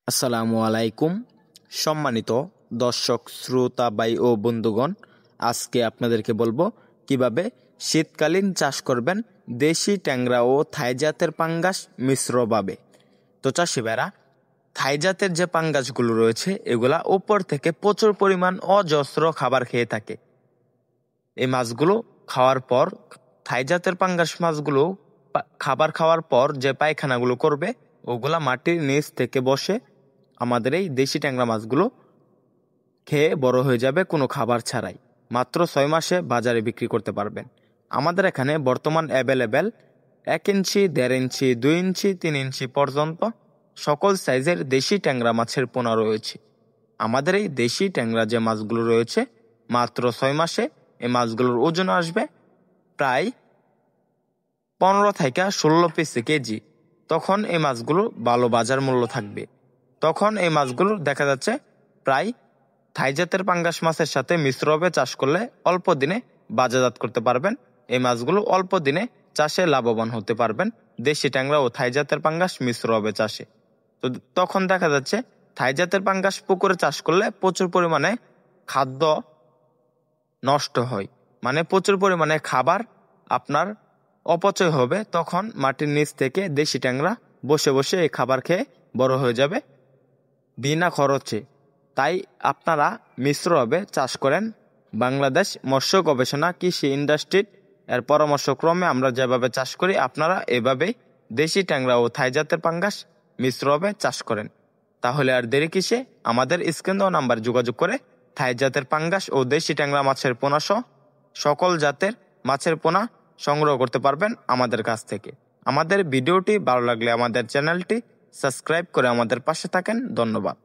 আসসালামু আলাইকুম। সম্মানিত দর্শক শ্রোতা ভাই ও বন্ধুগণ, আজকে আপনাদেরকে বলবো কিভাবে শীতকালীন চাষ করবেন দেশি ট্যাংরা ও থাই জাতের পাঙ্গাস মিশ্রভাবে। তো চাষি ভাইরা, থাই জাতের যে পাঙ্গাসগুলো রয়েছে এগুলা উপর থেকে প্রচুর পরিমাণ অজস্র খাবার খেয়ে থাকে। এই মাছগুলো খাওয়ার পর, থাই জাতের পাঙ্গাস মাছগুলো খাবার খাওয়ার পর যে পায়খানাগুলো করবে ওগুলা মাটির নিচ থেকে বসে আমাদের এই দেশি ট্যাংরা মাছগুলো খেয়ে বড় হয়ে যাবে কোনো খাবার ছাড়াই। মাত্র 6 মাসে বাজারে বিক্রি করতে পারবেন। আমাদের এখানে বর্তমান অ্যাভেলেবেল 1 ইঞ্চি, 1.5 ইঞ্চি, 2 ইঞ্চি, 3 ইঞ্চি পর্যন্ত সকল সাইজের দেশি ট্যাংরা মাছের পোনা রয়েছে। আমাদের এই দেশি ট্যাংরা যে মাছগুলো রয়েছে মাত্র 6 মাসে এই মাছগুলোর ওজন আসবে প্রায় 15 থেকে 16 পিস কেজি। তখন এই মাছগুলো ভালো বাজার মূল্য থাকবে। তখন এই মাছগুলো দেখা যাচ্ছে প্রায় থাই জাতের পাঙ্গাস মাছের সাথে মিশ্রভাবে চাষ করলে অল্প দিনে বাজারজাত করতে পারবেন। এই মাছগুলো অল্প দিনে চাষে লাভবান হতে পারবেন দেশি ট্যাংরা ও থাই জাতের পাঙ্গাস মিশ্রভাবে চাষে। তো তখন দেখা যাচ্ছে থাই জাতের পাঙ্গাস পুকুরে চাষ করলে প্রচুর পরিমাণে খাদ্য নষ্ট হয়, মানে প্রচুর পরিমাণে খাবার আপনার অপচয় হবে। তখন মাটির নিচ থেকে দেশি ট্যাংরা বসে বসে এই খাবার খেয়ে বড় হয়ে যাবে বিনা খরচে। তাই আপনারা মিশ্রভাবে চাষ করেন। বাংলাদেশ মৎস্য গবেষণা কৃষি ইন্ডাস্ট্রির এর পরামর্শক্রমে আমরা যেভাবে চাষ করি আপনারা এভাবেই দেশি ট্যাংরা ও থাই জাতের পাঙ্গাস মিশ্রভাবে চাষ করেন। তাহলে আর দেরি কিসে, আমাদের স্ক্রিন দেওয়া নাম্বার যোগাযোগ করে থাই জাতের পাঙ্গাস ও দেশি ট্যাংরা মাছের পোনা সহ সকল জাতের মাছের পোনা সংগ্রহ করতে পারবেন আমাদের কাছ থেকে। আমাদের ভিডিওটি ভালো লাগলে আমাদের চ্যানেলটি সাবস্ক্রাইব করে আমাদের পাশে থাকেন। ধন্যবাদ।